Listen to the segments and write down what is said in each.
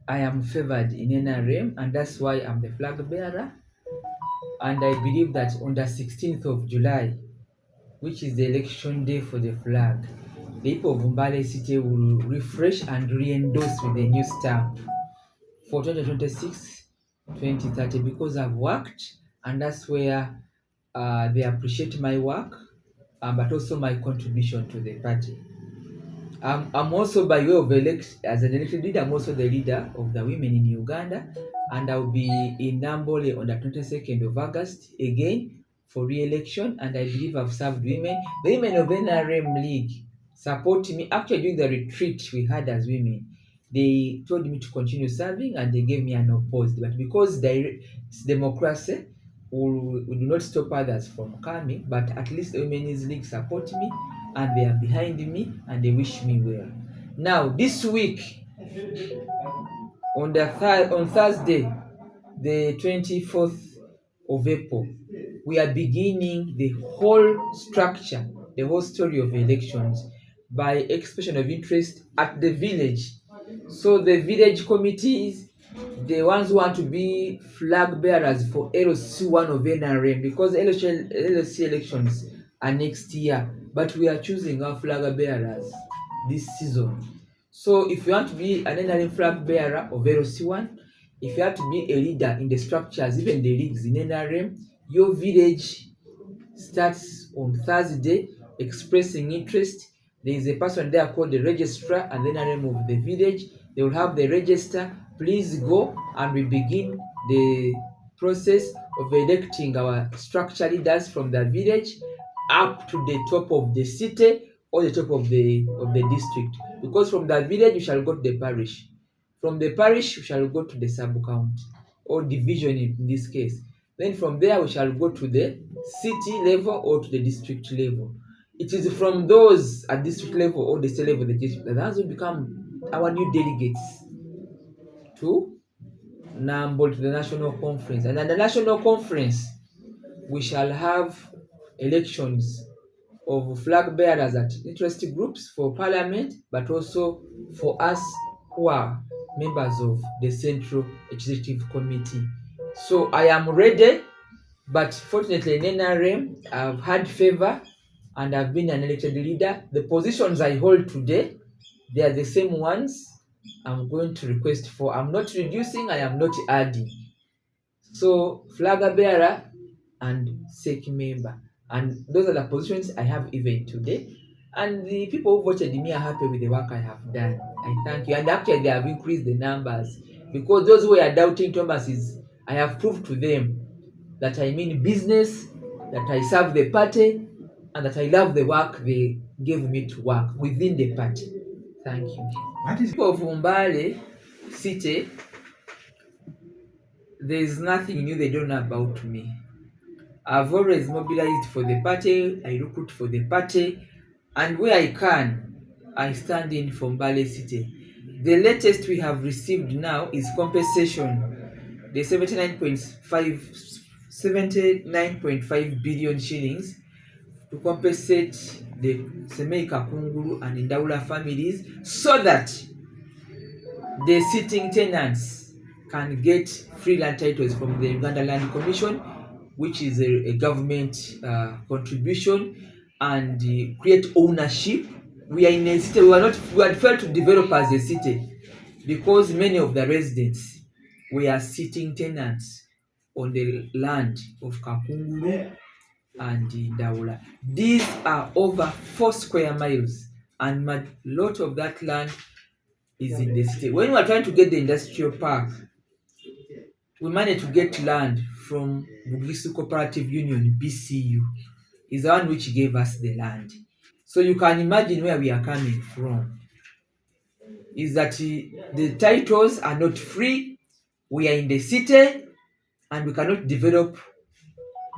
I am favored in NRM, and that's why I'm the flag bearer. And I believe that on the 16th of July, which is the election day for the flag, the people of Mbale City will refresh and re-endorse with a new stamp for 2026, 2030, because I've worked, and that's where they appreciate my work, but also my contribution to the party. I'm also, by way of as an elected leader, I'm also the leader of the women in Uganda, and I'll be in Nambole on the 22nd of August again for re-election. And I believe I've served women. The women of NRM League support me. Actually, during the retreat we had as women, they told me to continue serving, and they gave me an opposed. But because it's democracy, we do not stop others from coming. But at least the Women's League support me, and they are behind me, and they wish me well. Now, this week, on Thursday, the 24th of April, we are beginning the whole structure, the whole story of elections by expression of interest at the village. So the village committees, the ones who want to be flag bearers for LC1 of NRM, because LC elections are next year, but we are choosing our flag bearers this season. So if you want to be an NRM flag bearer of LC1, if you have to be a leader in the structures, even the leagues in NRM, your village starts on Thursday expressing interest. There is a person there called the registrar and the name of the village. They will have the register. Please go, and we begin the process of electing our structure leaders from the village up to the top of the city or the top of the district. Because from the village we shall go to the parish. From the parish we shall go to the sub-county or division in this case. Then from there we shall go to the city level or to the district level. It is from those at district level or the state level that those will become our new delegates to NAMBO, to the national conference. And at the national conference, we shall have elections of flag bearers at interest groups for parliament, but also for us who are members of the Central Executive Committee. So I am ready, but fortunately in NRM, I've had favor and I've been an elected leader. The positions I hold today, they are the same ones I'm going to request for. I'm not reducing, I am not adding. So flag bearer and SEC member. And those are the positions I have even today. And the people who voted me are happy with the work I have done. I thank you. And actually, they have increased the numbers, because those who are doubting Thomas I have proved to them that I mean business, that I serve the party, and that I love the work they gave me to work within the party. Thank you. What is people of Umbale City? There is nothing new they don't know about me. I've always mobilized for the party, I recruit for the party, and where I can, I stand in for Mbale City. The latest we have received now is compensation, the 79.5 billion shillings to compensate the Semei Kakunguru and Ndaula families, so that the sitting tenants can get free land titles from the Uganda Land Commission, which is a government contribution, and create ownership. We are in a city, we had failed to develop as a city because many of the residents were sitting tenants on the land of Kakunguru and Ndaula. These are over 4 square miles, and a lot of that land is in the city. When we are trying to get the industrial park, we managed to get land from Bugisu Cooperative Union, BCU, is the one which gave us the land. So you can imagine where we are coming from. Is that the titles are not free, we are in the city, and we cannot develop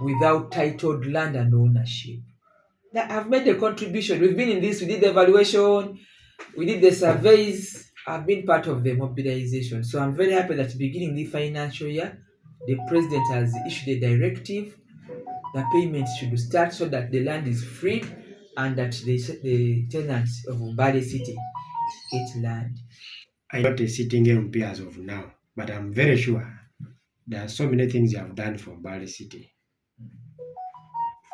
without titled land and ownership. That I've made a contribution. We've been in this, we did the evaluation, we did the surveys. I've been part of the mobilization. So I'm very happy that beginning the financial year, the president has issued a directive. The payments should start so that the land is free and that the tenants of Mbale City get land. I'm not a sitting MP as of now, but I'm very sure there are so many things you have done for Bali City.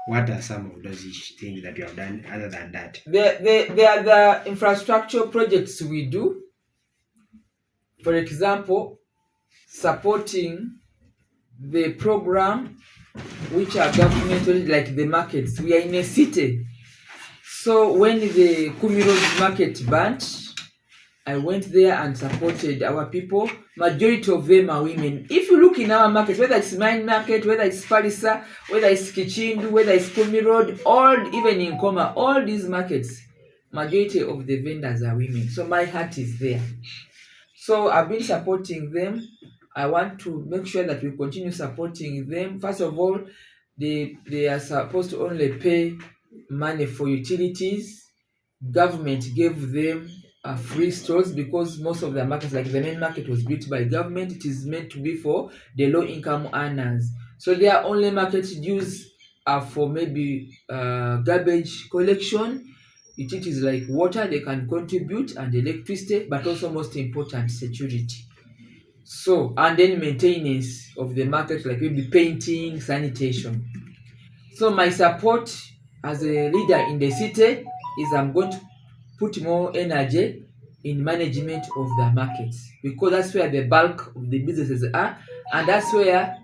What are some of those things that you have done other than that? There are the infrastructure projects we do. For example, supporting the program which are governmental, like the markets. We are in a city. So when the Kumi Road market burnt, I went there and supported our people. Majority of them are women. If you look in our market, whether it's Mine Market, whether it's Parisa, whether it's Kichindu, whether it's Kumi Road, or even in Koma, all these markets, majority of the vendors are women. So my heart is there. So I've been supporting them. I want to make sure that we continue supporting them. First of all, they are supposed to only pay money for utilities. Government gave them free stores because most of the markets, like the main market, was built by government. It is meant to be for the low income earners. So their only market dues are for maybe garbage collection, utilities like water they can contribute, and electricity, but also most important, security. So, and then maintenance of the market, like maybe painting, sanitation. So my support as a leader in the city is I'm going to put more energy in management of the markets, because that's where the bulk of the businesses are, and that's where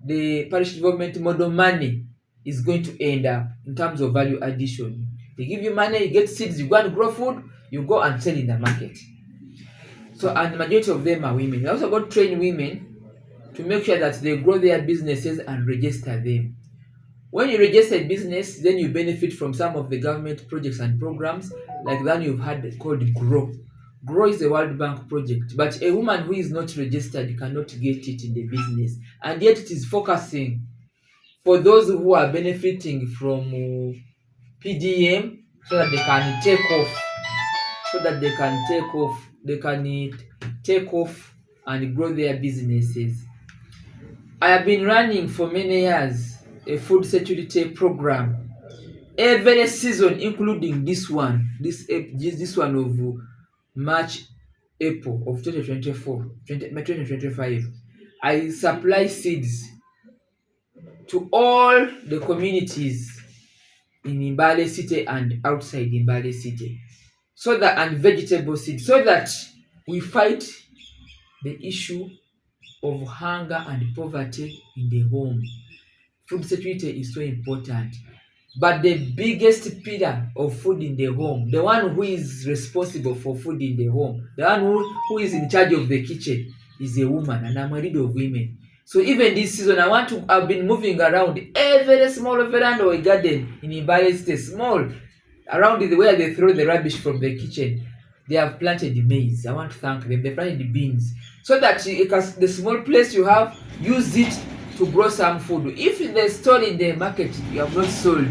the parish development model money is going to end up in terms of value addition. They give you money, you get seeds, you go and grow food, you go and sell in the market. So, and the majority of them are women. We also got to train women to make sure that they grow their businesses and register them. When you register a business, then you benefit from some of the government projects and programs, like the one you've had called GROW. GROW is a World Bank project, but a woman who is not registered cannot get it in the business. And yet it is focusing for those who are benefiting from PDM, so that they can take off, take off and grow their businesses. I have been running for many years a food security program every season, including this one of March, April of 2024, 2025. I supply seeds to all the communities in Imbale City and outside Imbale City, so that, and vegetable seeds, so that we fight the issue of hunger and poverty in the home. Food security is so important. But the biggest pillar of food in the home, the one who is responsible for food in the home, the one who is in charge of the kitchen, is a woman, and I'm a leader of women. So even this season, I've been moving around every small veranda or garden in Imbale State, small, around where they throw the rubbish from the kitchen. They have planted the maize. I want to thank them. They planted the beans, so that the small place you have, use it to grow some food. If in the store in the market you have not sold,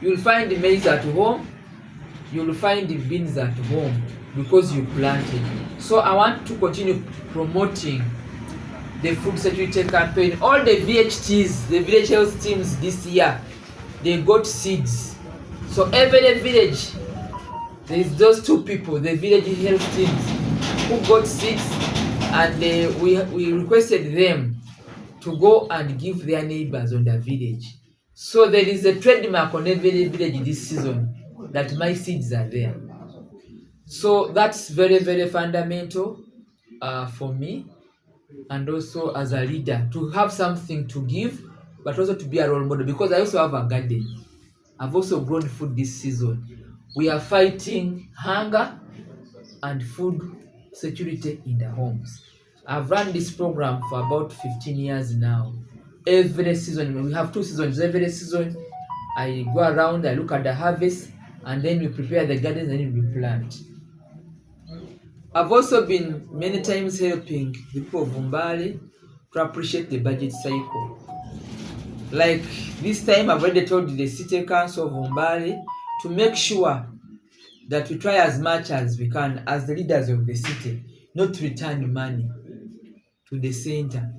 you'll find the maize at home, you'll find the beans at home, because you planted. So I want to continue promoting the food security campaign. All the VHTs, the village health teams this year, they got seeds. So every village, there is those two people, the village health teams, who got seeds, and we requested them to go and give their neighbors on the village. So there is a trademark on every village this season that my seeds are there. So that's very, very fundamental for me, and also as a leader, to have something to give, but also to be a role model, because I also have a garden. I've also grown food this season. We are fighting hunger and food security in the homes. I've run this program for about 15 years now. Every season, we have 2 seasons. Every season, I go around, I look at the harvest, and then we prepare the gardens and then we plant. I've also been many times helping the people of Umbali to appreciate the budget cycle. Like this time, I've already told the City Council of Umbali to make sure that we try as much as we can, as the leaders of the city, not to return money to the center.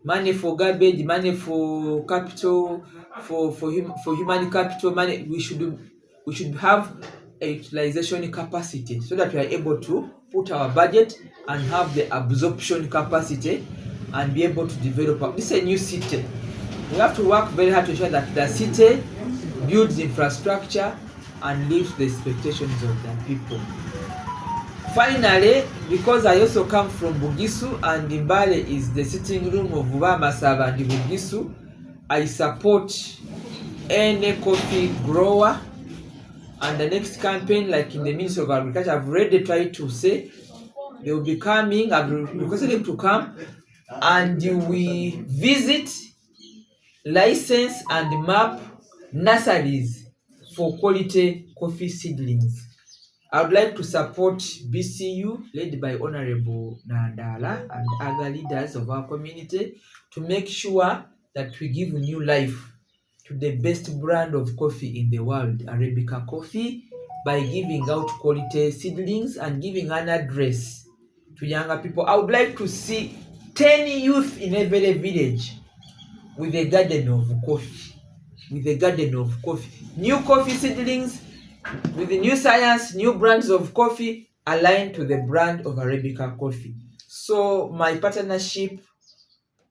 Money for garbage, money for capital, for human capital, money we should have a utilization capacity, so that we are able to put our budget and have the absorption capacity and be able to develop. This is a new city. We have to work very hard to ensure that the city builds infrastructure and lives the expectations of the people. Finally, because I also come from Bugisu and Mbale is the sitting room of Bamasaba and Bugisu, I support any coffee grower. And the next campaign, like in the Ministry of Agriculture, I've already tried to say they will be coming. I've requested them to come and we visit, license and map nurseries for quality coffee seedlings. I would like to support BCU led by Honorable Nandala and other leaders of our community to make sure that we give new life to the best brand of coffee in the world, Arabica coffee, by giving out quality seedlings and giving an address to younger people. I would like to see 10 youth in every village with a garden of coffee. New coffee seedlings with the new science, new brands of coffee aligned to the brand of Arabica coffee. So my partnership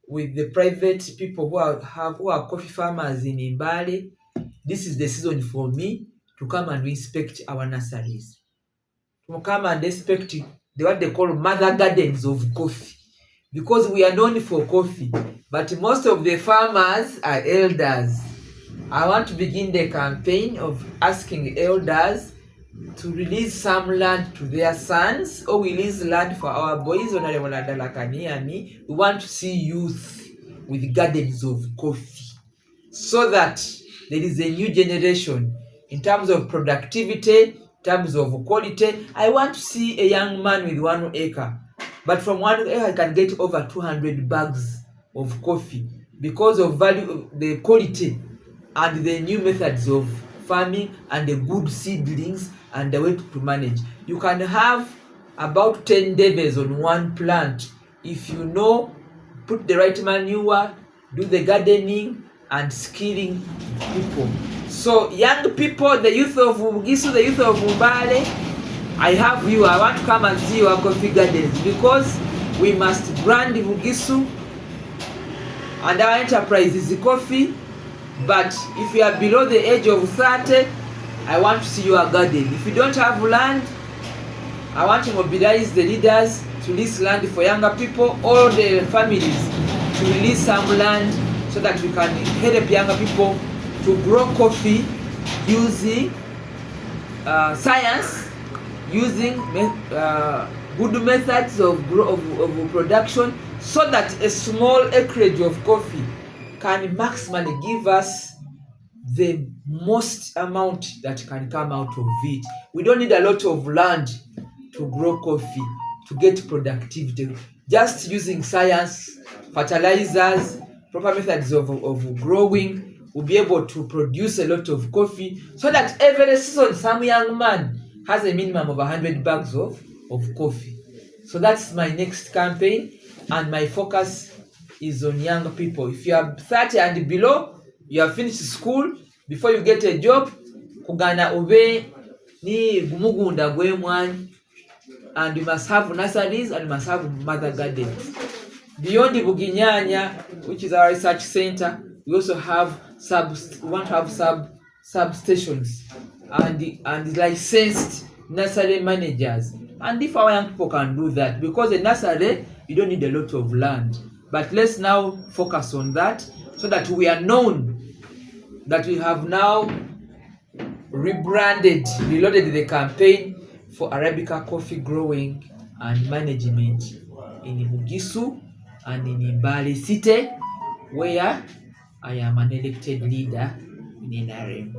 with the private people who are coffee farmers in Mbale, this is the season for me to come and inspect our nurseries. To come and inspect what they call mother gardens of coffee. Because we are known for coffee, but most of the farmers are elders. I want to begin the campaign of asking elders to release some land to their sons, or we release land for our boys. We want to see youth with gardens of coffee so that there is a new generation in terms of productivity, in terms of quality. I want to see a young man with 1 acre, but from 1 acre I can get over 200 bags of coffee because of value, the quality and the new methods of farming and the good seedlings and the way to manage. You can have about 10 devils on one plant if you know, put the right manure, do the gardening and skilling people. So young people, the youth of Bugisu, the youth of Mbale, I have you. I want to come and see your coffee gardens because we must brand Bugisu and our enterprise is coffee. But if you are below the age of 30, I want to see your garden. If you don't have land, I want to mobilize the leaders to release land for younger people, all the families to release some land so that we can help younger people to grow coffee using science, using good methods of production, so that a small acreage of coffee can maximally give us the most amount that can come out of it. We don't need a lot of land to grow coffee, to get productivity. Just using science, fertilizers, proper methods of growing, we'll be able to produce a lot of coffee so that every season some young man has a minimum of 100 bags of coffee. So that's my next campaign, and my focus is on young people. If you are 30 and below, you have finished school, before you get a job, kugana ube ni gumugunda gwemwanyi, and you must have nurseries and you must have mother gardens. Beyond Buginyanya, which is our research center, we also have substations and licensed nursery managers. And if our young people can do that, because a nursery, you don't need a lot of land. But let's now focus on that so that we are known that we have now reloaded the campaign for Arabica coffee growing and management in Bugisu and in Mbale City, where I am an elected leader in NRM.